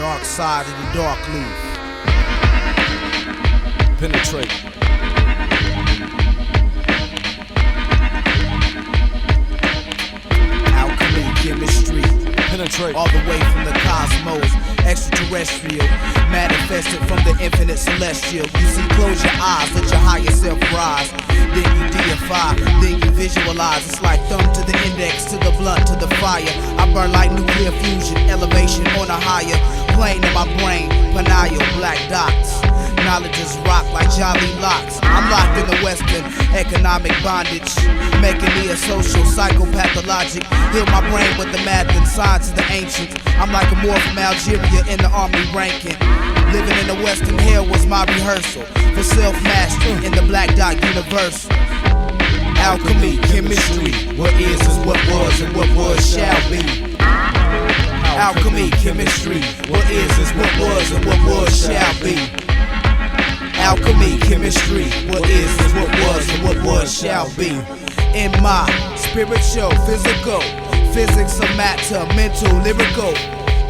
Dark side of the Darkleaf. Penetrate. Alkemy, chemistry. Penetrate. All the way from the cosmos, extraterrestrial, manifested from the infinite celestial. You see, close your eyes, let your higher self rise. Then you deify, then you visualize. It's like thumb to the index, to the blunt, to the fire. I burn like nuclear fusion, elevation on a higher plane in my brain. Penial, black dots. Knowledge is rock like Jolly Locks. I'm locked in the Western economic bondage, making me a social psychopathologic. Heal my brain with the math and science of the ancients. I'm like a Moor from Algeria in the army ranking. Living in the Western hell was my rehearsal for self-mastery in the Black Dot universe. Alkemy, chemistry. What is what was, and what was shall be. Alkemy, chemistry. What is what was, and what was shall be. Alkemy, chemistry. What is what was, and what was shall be. In my spiritual, physical, physics of matter, mental, lyrical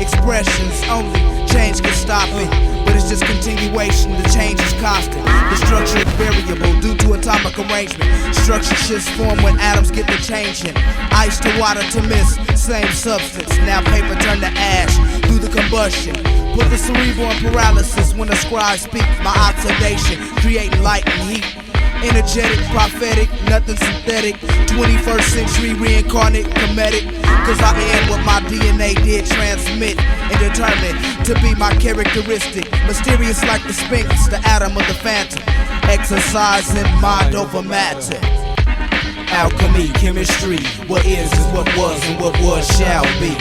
expressions only. Change can stop it, but it's just continuation. The change is constant. The structure is variable due to atomic arrangement. Structure shifts form when atoms get to changing. Ice to water to mist, same substance. Now paper turn to ash through the combustion. Put the cerebral in paralysis when the scribe speaks. My oxidation, creating light and heat. Energetic, prophetic, nothing synthetic. 21st century reincarnate, Kimetic. Cause I am what my DNA did transmit and determined to be my characteristic. Mysterious like the Sphinx, the atom of the phantom. Exercising mind over matter. Alkemy, chemistry. What is what was, and what was shall be.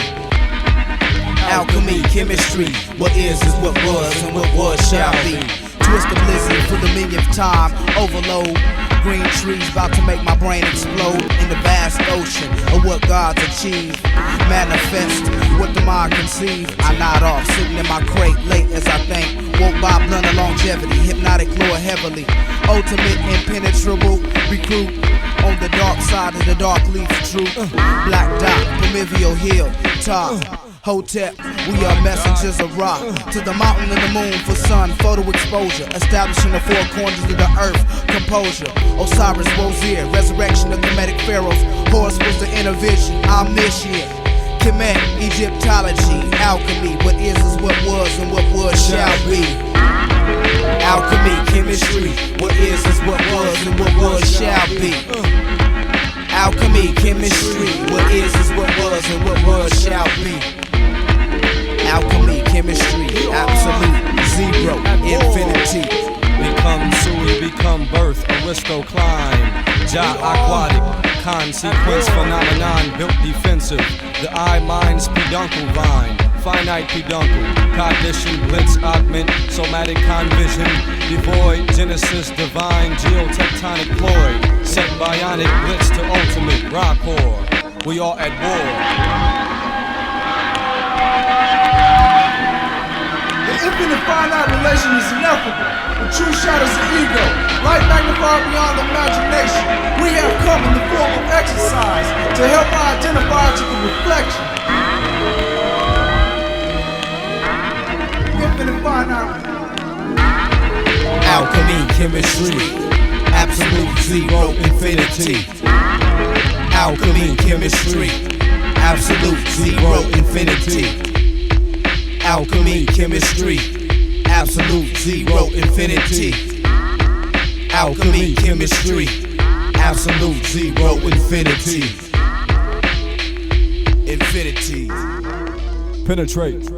Alkemy, chemistry. What is what was, and what was shall be. Twist the blizzard for the millionth time. Overload. Green trees about to make my brain explode in the vast ocean of what God's achieved. Manifest what the mind conceived. I nod off, sitting in my crate late as I think. Woke by blunt of longevity, hypnotic lure heavily. Ultimate impenetrable recruit on the dark side of the Darkleaf truth. Black dot, Prometheal hill, top. Hotep, we are messengers of Ra. To the mountain and the moon for sun, photo exposure. Establishing the four corners of the earth, composure. Osiris Rosier, resurrection of Kimetic pharaohs. Horus was the inner vision, omniscient. Kimetic, Egyptology, alchemy. What is what was, and what was shall be. Alkemy, chemistry. What is what was, and what was shall be. Alkemy, chemistry. What is what was, and what was shall be. Alkemy, chemistry, absolute, zero, infinity. Become sui, become birth, aristo climb. Ja aquatic, consequence phenomenon built defensive. The eye mind's peduncle vine, finite peduncle. Cognition, blitz, augment, somatic convision. Devoid, genesis, divine, geotectonic ploy. Set bionic, blitz to ultimate, rock core. We are at war. Infinite finite relation is ineffable. The true shadows of ego, light magnified beyond imagination. We have come in the form of exercise to help identify to the reflection. Infinite finite. Alkemy, chemistry, absolute, zero, infinity. Alkemy, chemistry, absolute, zero, infinity. Alkemy, chemistry, absolute, zero, infinity. Alkemy, chemistry, absolute, zero, infinity. Infinity. Penetrate.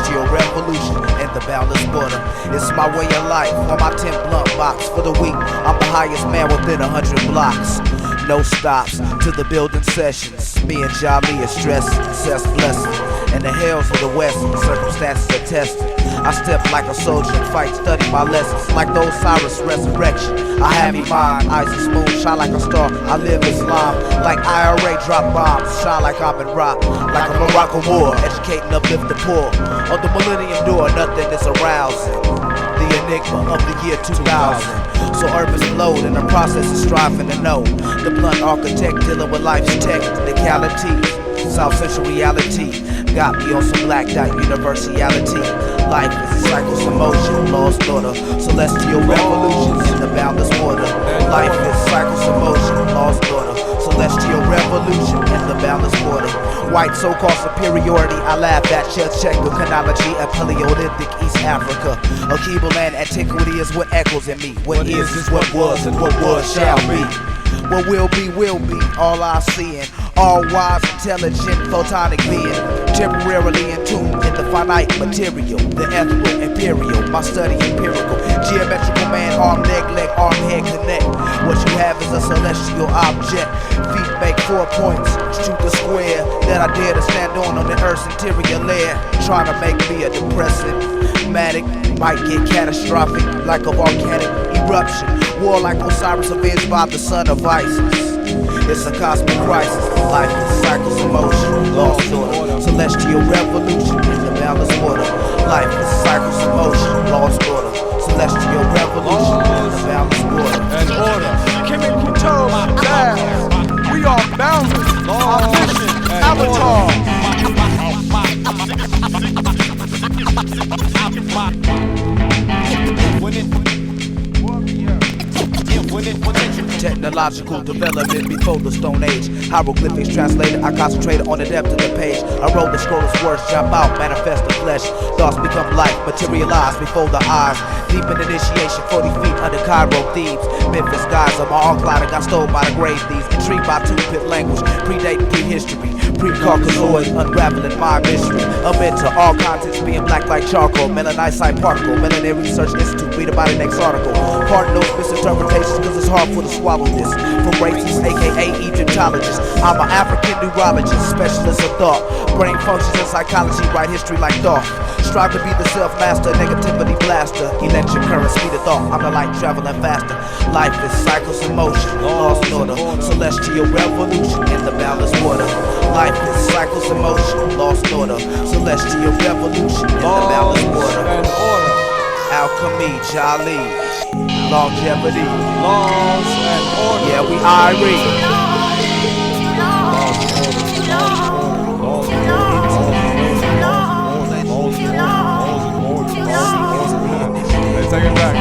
celestial revolution in the boundless border. It's my way of life on my 10 blunt box. For the week, I'm the highest man within 100 blocks. No stops to the building sessions. Me and Jolly are stressed, success blessing. And the hells of the west, circumstances are tested. I step like a soldier, fight, study my lessons. Like the Osiris resurrection, I have me mind. Eyes and smooth, shine like a star. I live Islam, like IRA drop bombs. Shine like I'm in rock, like a Morocco Moor. Educating, uplift the poor. On the millennium door, nothing is arousing. The enigma of the year 2000. So urban's flowed and the process is striving to know. The blunt architect dealing with life's technicalities. South Central reality got me on some black dot universality. Life is a cycle's emotion, lost order, celestial revolutions in the boundless border. Life is cycle's emotion, lost order, celestial revolution in the boundless border. White so-called superiority, I laugh at. Check the chronology of Paleolithic East Africa. Akeeble and antiquity is what echoes in me. What is what was, and what was shall be. What will be, all I see in all wise, intelligent, photonic being. Temporarily entombed in the finite material, the ethereal, imperial, my study empirical. Geometrical man, arm, leg, arm, head connect. What you have is a celestial object. Feet make 4 points, shoot the square that I dare to stand on the earth's interior layer. Trying to make me a depressing matic, might get catastrophic like a volcanic eruption. War like Osiris avenged by the son of Isis. It's a cosmic crisis. Life is cycles of motion, lost order, celestial revolution in the boundless border. Life is cycles of motion, lost order, celestial revolution in the boundless border. And order. Kimetic down. We are boundless. Our mission, Avatar. Technological development before the Stone Age. Hieroglyphics translated, I concentrated on the depth of the page. I wrote the scroller's words, jump out, manifest the flesh. Thoughts become life, materialize before the eyes. Deep in initiation, 40 feet under Cairo, Thebes. Memphis guys, I'm all clouded, got stole by the grave thieves. Intrigued by two-bit language, predating prehistory. Pre-Caucasoid, unraveling my mystery. Amid to all contents being black like charcoal. Melanisite particle, Melanin Research Institute, read about it next article. Pardon those misinterpretations, cause it's hard for to swallow this. From races, aka Egyptologists. I'm an African neurologist, specialist of thought. Brain functions and psychology, write history like thought. Strive to be the self-master, negativity blaster. Electric current, speed of thought, I'm the light traveling faster. Life is cycles of motion, lost order, celestial revolution in the boundless border. Life is cycles of motion, lost order, celestial revolution in the boundless border. And order. Alkemy, Jolly, longevity, Laws and order. yeah, we Irie. Take it back.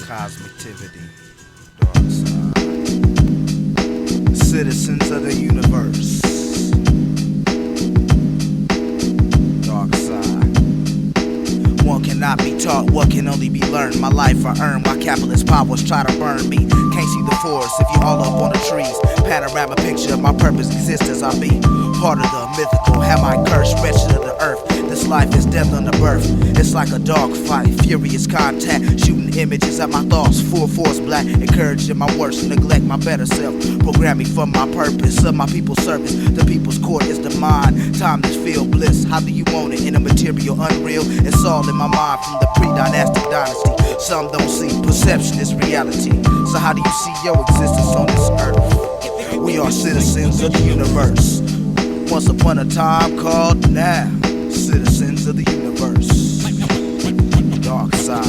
Cosmictivity, dark side. Citizens of the universe, dark side. One cannot be taught, what can only be learned. My life I earn while capitalist powers try to burn me. Can't see the forest if you all up on the trees. Panorama picture of my purpose exists as I be. Part of the mythical, have my curse wretched of the earth. This life is death on the birth. It's like a dog fight, furious contact, shooting images at my thoughts, full force black, encouraging my worst, neglect my better self, programming for my purpose, of my people's service. The people's court is the mind, time to feel bliss. How do you want it in a material unreal? It's all in my mind from the pre-dynastic dynasty. Some don't see, perception is reality. So how do you see your existence on this earth? We are citizens of the universe. Once upon a time called now. Citizens of the universe, dark side.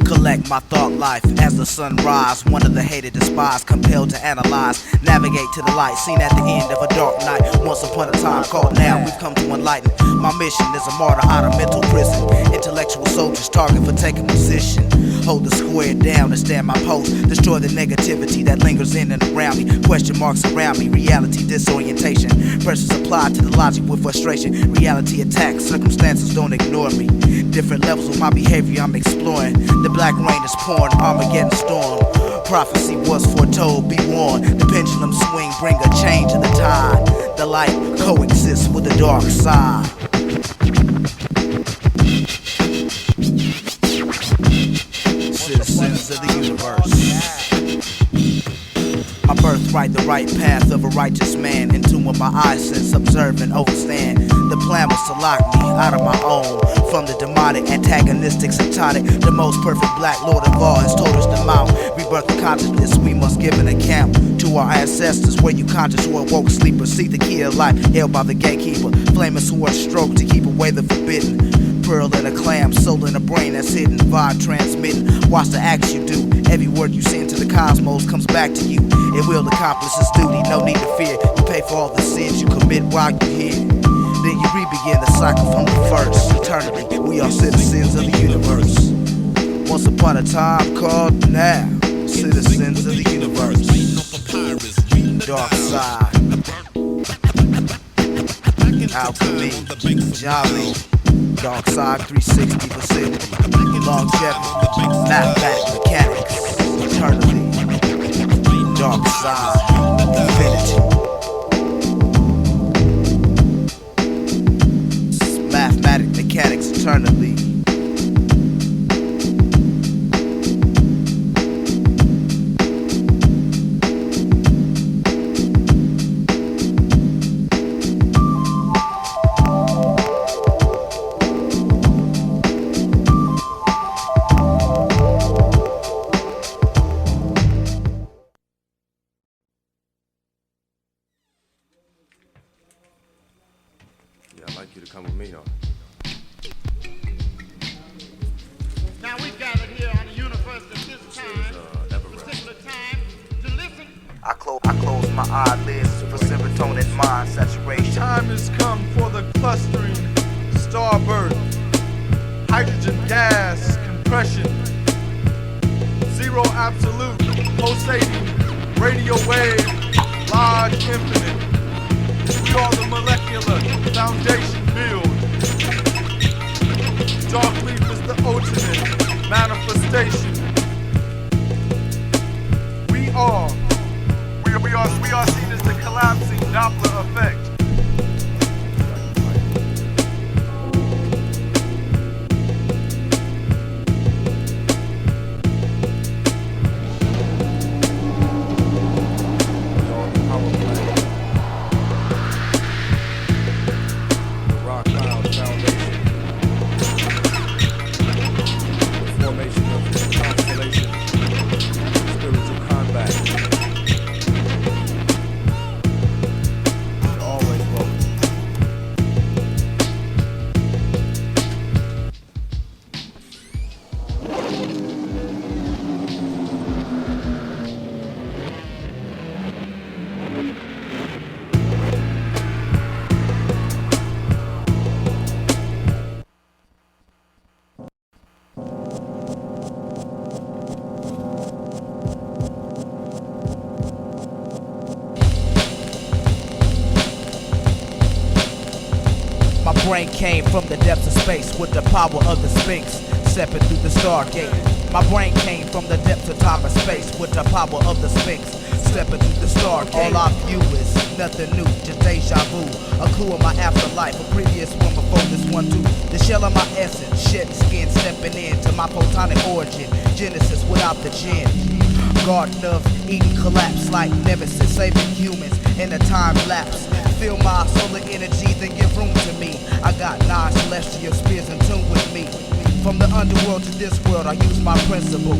Collect my thought life as the sunrise. One of the hated, despised, compelled to analyze. Navigate to the light, seen at the end of a dark night. Once upon a time called now, we've come to enlighten. My mission is a martyr out of mental prison. Intellectual soldiers target for taking position. Hold the square down and stand my post. Destroy the negativity that lingers in and around me. Question marks around me, reality disorientation. Pressures applied to the logic with frustration. Reality attacks, circumstances don't ignore me. Different levels of my behavior I'm exploring. The black rain is pouring, Armageddon storm. Prophecy was foretold, be warned. The pendulum swing, bring a change in the tide. The light coexists with the dark side. Citizens of the universe. My birthright, the right path of a righteous man. In tune with my eyes sense, observe and overstand. The plan was to lock me out of my own. From the demonic, antagonistic, satanic. The most perfect black lord of all has told us to mount. Rebirth of consciousness, we must give an account to our ancestors. Were you conscious or awoke sleeper? Seek the key of life, held by the gatekeeper. Flaming sword stroke to keep away the forbidden. Pearl in a clam, soul in a brain that's hidden. Vibe transmitting, watch the acts you do. Every word you send to the cosmos comes back to you. It will accomplish its duty, no need to fear. You pay for all the sins you commit while you're here. Then you re-begin the cycle from the first. Eternity, we are citizens of the universe. Once upon a time called now. Citizens of the universe. Dark side. Alkemy, Jolly. Dark side 360 vicinity. Longevity, mathematics, mechanics. Eternity. Dark side, infinity. Mathematics, mechanics, eternally. Yeah, I'd like you to come with me, though. Now we gathered here on the universe at this time, particular time, to listen. I close my eyelids for serotonin mind saturation. Time has come for the clustering starbirth. Hydrogen gas compression. Zero absolute pulsating radio wave. Large infinite. We are the molecular foundation build. Darkleaf is the ultimate manifestation. We are seen as the collapsing Doppler effect. brain came from the depths of space with the power of the Sphinx, stepping through the Stargate. My brain came from the depths of time and space with the power of the Sphinx, stepping through the Stargate. All I view is nothing new, just deja vu. A clue of my afterlife, a previous one before this one too. The shell of my essence, shed skin, stepping into my photonic origin. Genesis without the gin. Garden of Eden collapse like nemesis, saving humans in a time lapse. Feel my solar energy, then give room to me. I got 9 celestial spheres in tune with me. From the underworld to this world, I use my principle.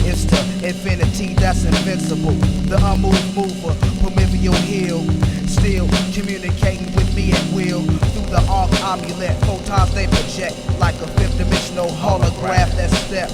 It's the infinity that's invincible. The unmoved mover, proverbial heel. Still communicating with me at will. Through the arc amulet, photons they project like a 5th dimensional holograph that step.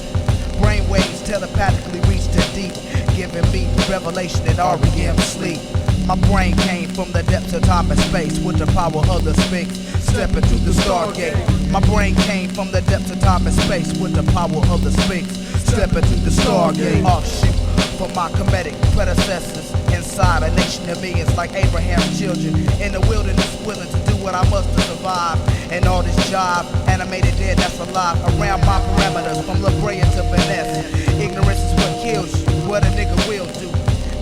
Brainwaves telepathically reach the deep, giving me revelation in REM sleep. My brain came from the depths of time and space with the power of the Sphinx, stepping through the Stargate. My brain came from the depths of time and space with the power of the Sphinx, stepping through the Stargate. Offshoot from my Kimetic predecessors inside a nation of millions like Abraham's children in the wilderness, willing to do what I must to survive. And all this jive, animated dead that's alive around my parameters, from La Brea to finesse. Ignorance is what kills you, what a nigga will do.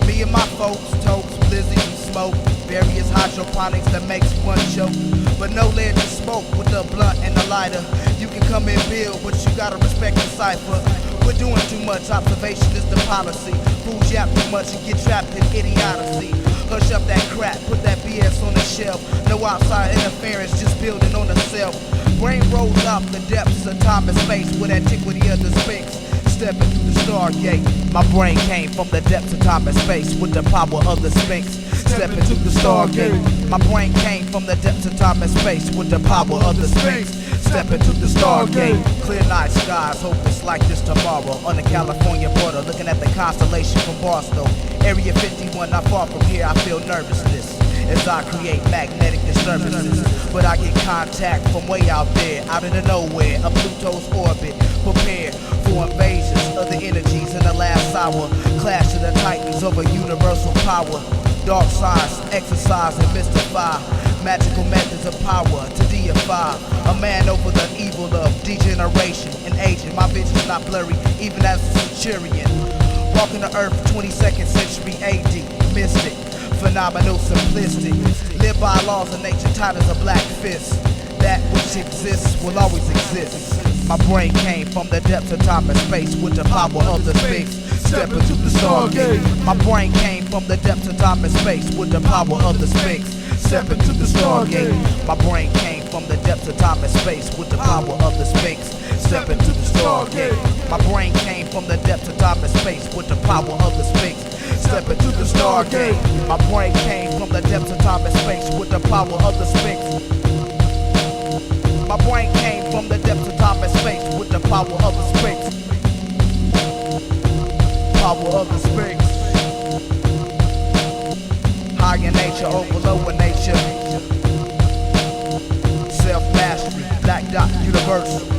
Me and my folks, toast, blizzies and smoke, various hydroponics that makes one choke. But no lead to smoke with the blunt and the lighter. You can come and build, but you gotta respect the cipher. We're doing too much, observation is the policy. Fools yap too much and get trapped in idiocy. Hush up that crap, put that BS on the shelf. No outside interference, just building on the self. Brain rolls out the depths of time and space with antiquity of the Sphinx, stepping through the Stargate. My brain came from the depths of time and space with the power of the Sphinx, stepping through the Stargate. My brain came from the depths of time and space with the power of the Sphinx, stepping through the Stargate. Clear night skies, hope it's like this tomorrow. On the California border, looking at the constellation from Barstow. Area 51, not far from here, I feel nervousness as I create magnetic disturbances. But I get contact from way out there, out of the nowhere, of Pluto's orbit. Prepare for invasions of the energies in the last hour. Clash of the titans over universal power. Dark science, exercise and mystify. Magical methods of power to deify. A man over the evil of degeneration and aging. My vision's not blurry, even as a centurion. Walking the earth 22nd century AD. Mystic, phenomenal, simplistic. Live by laws of nature tight as a black fist. That which exists will always exist. My brain came from the depths of time and space with the power of the Sphinx, stepping through the Stargate. My brain came from the depths of time and space with the power of the Sphinx, stepping through the Stargate. My brain came from the depths of time and space with the power of the Sphinx, stepping through the Stargate. My brain came from the depths of time and space with the power of the Sphinx, stepping through the Stargate. My brain came from the depths of time and space with the power of the Sphinx. My brain came from the depths of time and space with the power of the Sphinx. Power of the Sphinx. Higher nature over lower nature. Self-mastery, Black Dot Universal.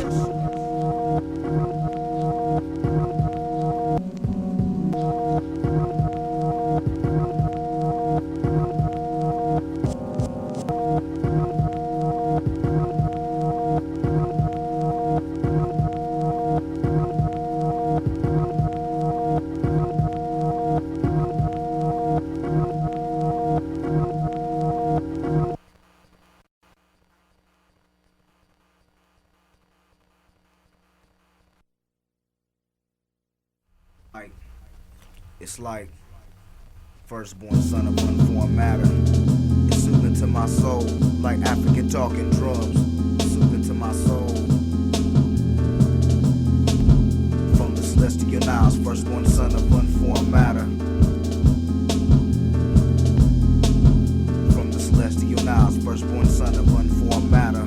It's like firstborn son of unformed matter. It's soothing to my soul, like African talking drums. Soothing to my soul. From the Celestial Nile, firstborn son of unformed matter. From the Celestial Nile, firstborn son of unformed matter.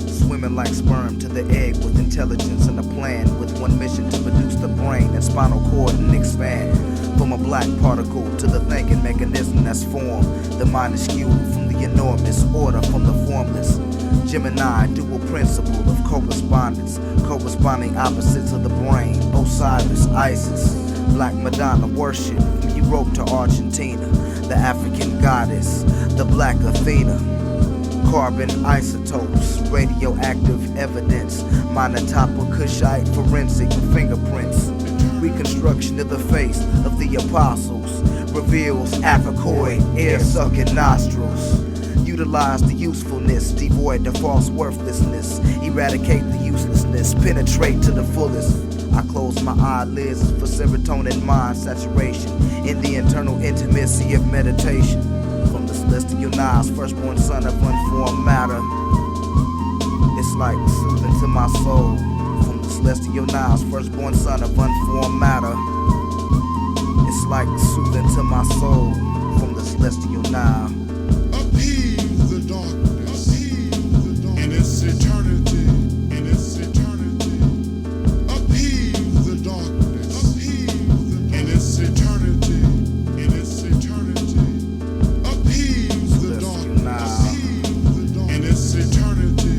Swimming like sperm to the egg with intelligence and a plan, with one mission to produce the brain and spinal cord and expand. From a black particle to the thinking mechanism that's formed, the minuscule from the enormous, order from the formless. Gemini, dual principle of correspondence, corresponding opposites of the brain. Osiris, Isis, Black Madonna worship from Europe to Argentina. The African goddess, the Black Athena. Carbon isotopes, radioactive evidence, monotopic Kushite forensic fingerprints. Reconstruction of the face of the apostles reveals aphicoid air-sucking nostrils. Utilize the usefulness, devoid of false worthlessness. Eradicate the uselessness, penetrate to the fullest. I close my eyelids for serotonin mind saturation in the internal intimacy of meditation. From the Celestial Nile's firstborn son of unformed matter, it's like soothing to my soul. From the Celestial Nile's firstborn son of unformed matter, it's like soothing to my soul. From the Celestial Nile. Upheave the darkness, in its eternity, in its eternity. Upheave the darkness, in its eternity, in its eternity. Upheave the darkness, in its eternity.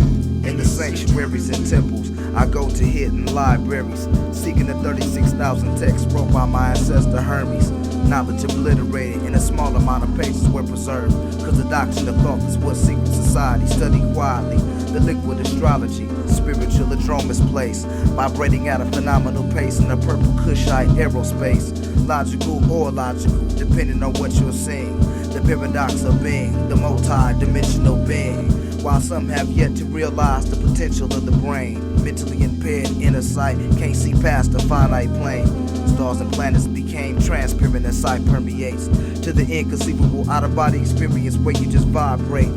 In the sanctuaries and temples, I go to hidden libraries, seeking the 36,000 texts wrote by my ancestor Hermes. Knowledge obliterated in a small amount of pages were preserved, cause the doctrine of thought is what secret society study quietly. The liquid astrology, spiritual adromus place, vibrating at a phenomenal pace in a purple Kushite aerospace. Logical or illogical, depending on what you're seeing. The paradox of being, the multi-dimensional being. While some have yet to realize the potential of the brain, mentally impaired inner sight can't see past the finite plane. Stars and planets became transparent as sight permeates to the inconceivable out-of-body experience where you just vibrate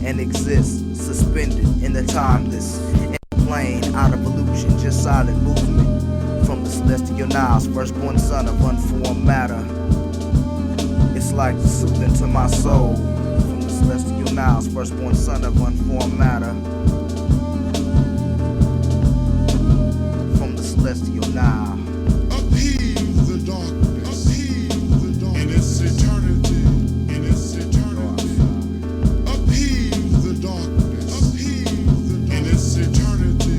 and exist, suspended in the timeless, in the plane, out of illusion, just silent movement. From the Celestial Nile's firstborn son of unformed matter, it's like soothing to my soul. From the Celestial Nile's firstborn son of unformed matter, from the Celestial Nile. Upheave the darkness, in its eternity, in its eternity. Upheave the darkness, in its eternity,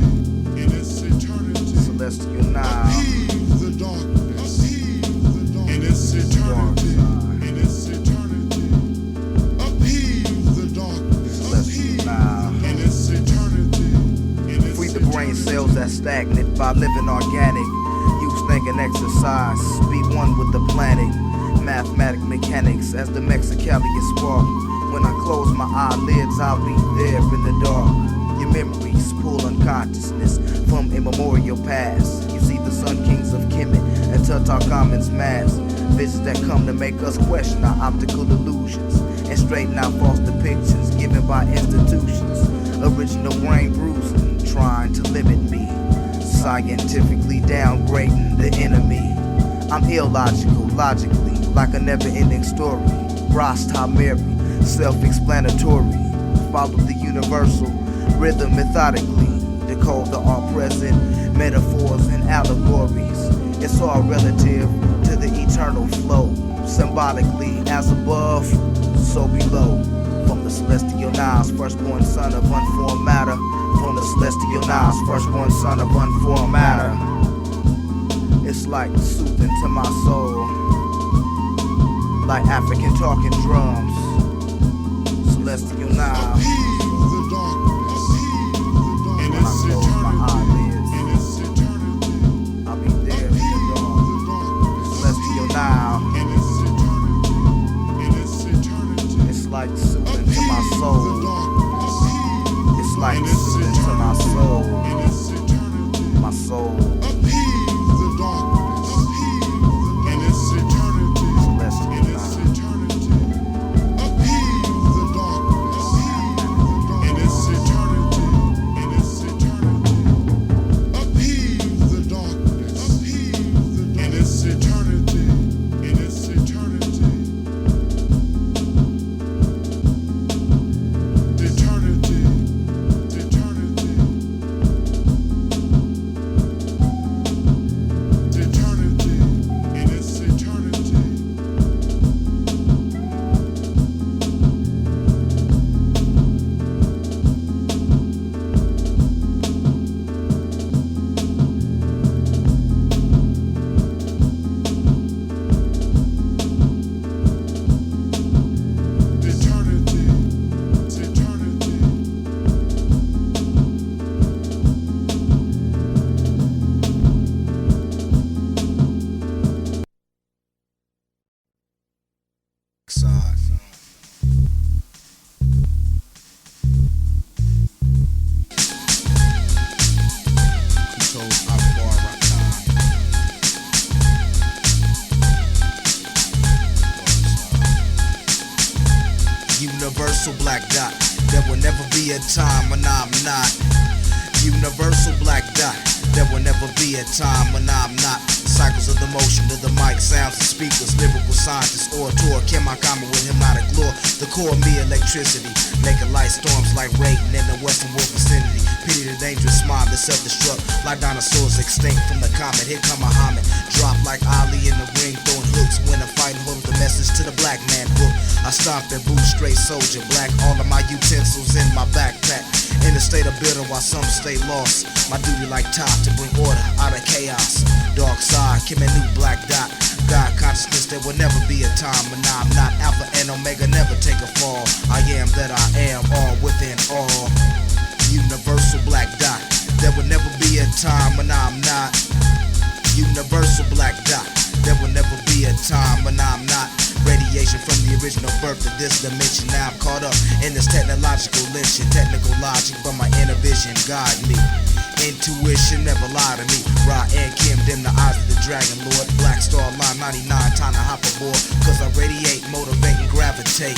in its eternity. Celestial Nile. Upheave the darkness, in its eternity, in its eternity. Upheave the darkness, Celestial Nile. in its eternity, in its Free the brain cells that's stagnant by living organic. Use thinking exercise, be one with the planet. Mathematic mechanics as the Mexicalian spark. When I close my eyelids, I'll be there in the dark. Your memories pull unconsciousness from immemorial past. You see the Sun Kings of Kemet and Tutankhamun's mask. Visions that come to make us question our optical illusions and straighten out false depictions given by institutions. Original brain bruising, trying to limit me. Scientifically downgrading the enemy. I'm illogical, logically, like a never-ending story. Rasta Mary, self-explanatory. Follow the universal rhythm methodically. Decode the all-present metaphors and allegories. It's all relative to the eternal flow. Symbolically, as above, so below. From the Celestial Nile's firstborn son of unformed matter. From the Celestial Nile's firstborn son of unformed matter. It's like soothing to my soul, like African talking drums. Celestial Nile. Upheave the darkness, in When I its close my eternity, eyelids, in its eternity. I'll be there in the dark. Celestial Nile. In its eternity, in its eternity. It's like soothing to my The soul. darkness, It's like in its soothing to my eternity, soul. in its eternity. My soul. Upheave the darkness, in its eternity, Celestial in its Nile. eternity. Upheave the darkness, in its eternity, in its eternity. Upheave the darkness, in its eternity, in its eternity. Eternity, eternity. Universal black dot. There will never be a time when I'm not. Universal black dot. There will never be a time when I'm not. Cycles of the motion to the mic, sounds and speakers, lyrical scientist, orator, Kimetic with hypnotic lore. The core of me, electricity, making light storms like Raiden in the western world vicinity. Pity the dangerous mind that self-destruct, like dinosaurs extinct from the comet. Here come Muhammad, drop like Ali in the ring, throwing hooks when I'm fighting, holding the message to the black man book. I stomp and boot straight soldier, black all of my utensils in my backpack. In a state of bitter while some stay lost. My duty like top to bring order out of chaos. Dark side, Kimetic black dot. God consciousness, there will never be a time when I'm not. Alpha and Omega, never take a fall. I am that I am, all within all. Universal black dot. There will never be a time when I'm not. Universal black dot. There will never be a time when I'm not. Radiation from the original birth of this dimension. Now I'm caught up in this technological lynching. Technical logic, but my inner vision guide me. Intuition never lie to me. Ra and Kim dim the eyes of the Dragon Lord. Black Star Line 99, time to hop aboard. Cause I radiate, motivate, and gravitate.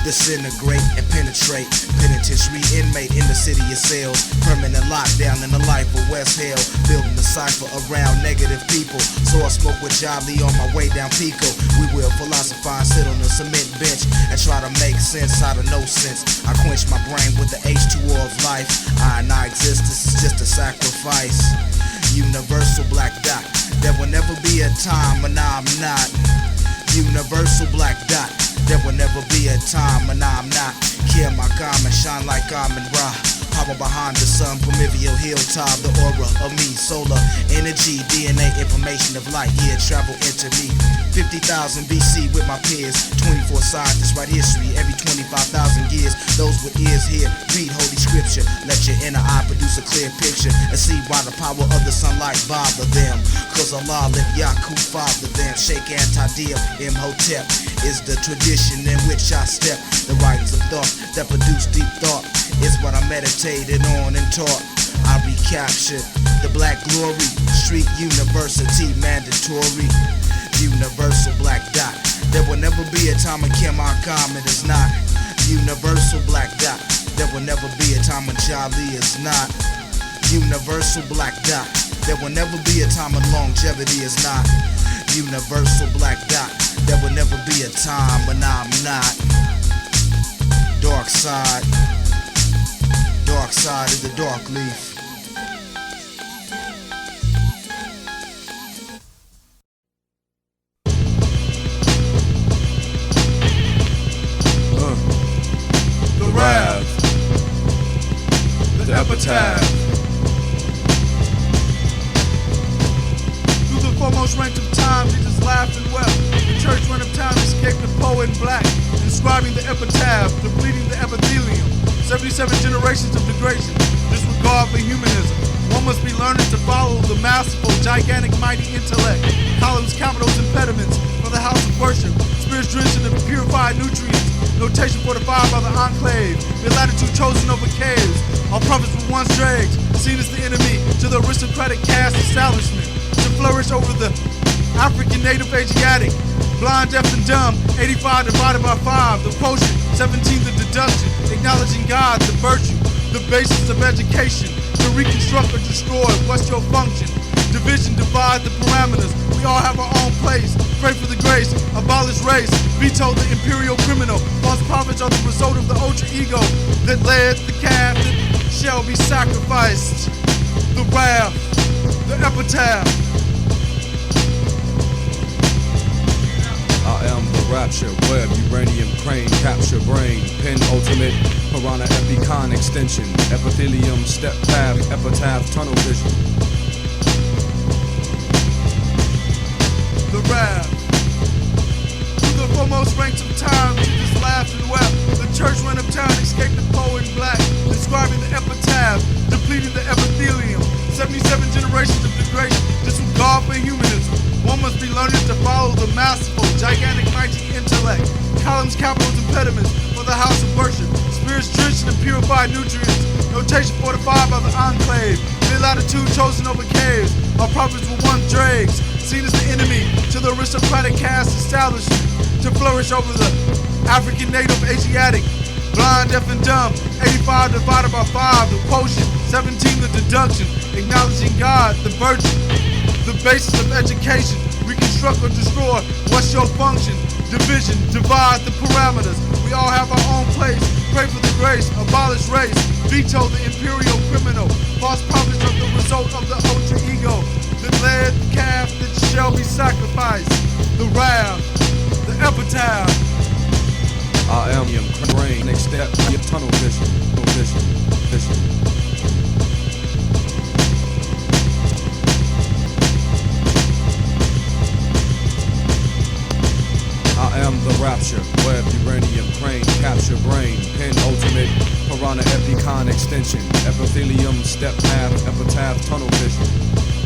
Disintegrate and penetrate. Penitentiary inmate in the city of cells. Permanent lockdown in the life of West Hill. Building a cipher around negative people. So I smoke with Jolly on my way down Pico. We will philosophize, sit on a cement bench and try to make sense out of no sense. I quench my brain with the H2O of life. I and I exist, this is just a sacrifice. Universal black dot. There will never be a time when I'm not. Universal black dot. There will never be a time when I'm not. Kill my garment, shine like I'm in Ra. Power behind the sun, Prometheal hilltop. The aura of me, solar energy, DNA information of light. Yeah, travel into me. 50,000 BC with my peers. 24 scientists write history every 25,000 years. Those with ears here, read holy scripture. Let your inner eye produce a clear picture and see why the power of the sunlight bother them. Cause Allah let Yaku father them. Sheikh Anti-Deal, Imhotep is the tradition in which I step. The writings of thought that produce deep thought is what I meditated on and taught. I recaptured the black glory. Street university mandatory. Universal black dot. There will never be a time when Kimetic is not. Universal black dot. There will never be a time when Jolly is not. Universal black dot. There will never be a time when longevity is not. Universal black dot. There will never be a time when I'm not. Dark side. Dark side of the Darkleaf. The Wrath. The Epitaph. Through the foremost rank of time, Jesus laughed and wept. The church run of time escaped the poet in black, inscribing the epitaph, depleting the epithelium. 77 generations of degradation, disregard for humanism. One must be learned to follow the masterful, gigantic, mighty intellect. Columns, capitals, impediments for the house of worship. Spirits drenched in the purified nutrients. Notation fortified by the enclave. The latitude chosen over caves. All prophets were once dregs, seen as the enemy to the aristocratic caste establishment. To flourish over the African, native, Asiatic. Blind, deaf, and dumb, 85 divided by 5, the quotient, 17 the deduction, acknowledging God, the virtue, the basis of education, to reconstruct or destroy, what's your function? Division, divide the parameters, we all have our own place, pray for the grace, abolish race, veto the imperial criminal, false prophets are the result of the ultra ego that led the calf that shall be sacrificed. The Wrath, the Epitaph. I am the rapture, web, uranium, crane, capture, brain, pin, ultimate, piranha, epicon, extension, epithelium, step path, epitaph, tunnel vision. The Wrath. Through the foremost ranks of time, Jesus laughed and wept. The church ran uptown, escaped the poet in black, inscribing the epitaph, depleting the epithelium. 77 generations of degradation, disregard for humanism. One must be learned to follow the masterful, gigantic, mighty intellect. Columns, capitals, impediments for the house of worship. Spirits drenched in purified nutrients. Notation fortified by the enclave. The latitude chosen over caves. Our prophets were once dregs, seen as the enemy to the aristocratic caste establishment. To flourish over the African, native, Asiatic, blind, deaf, and dumb. 85 divided by 5, the quotient. 17, the deduction. Acknowledging God, the virtue. The basis of education. Reconstruct or destroy. What's your function? Division, divide the parameters. We all have our own place. Pray for the grace, abolish race. Veto the imperial criminal. False promise of the result of the ultra ego. The led calf that shall be sacrificed. The wrath, the epitaph. I am your brain, next step, your tunnel vision, vision. I am the rapture, web, uranium, crane, capture, brain, pin, ultimate, piranha, epicon, extension, epithelium, step path, epitaph, tunnel vision.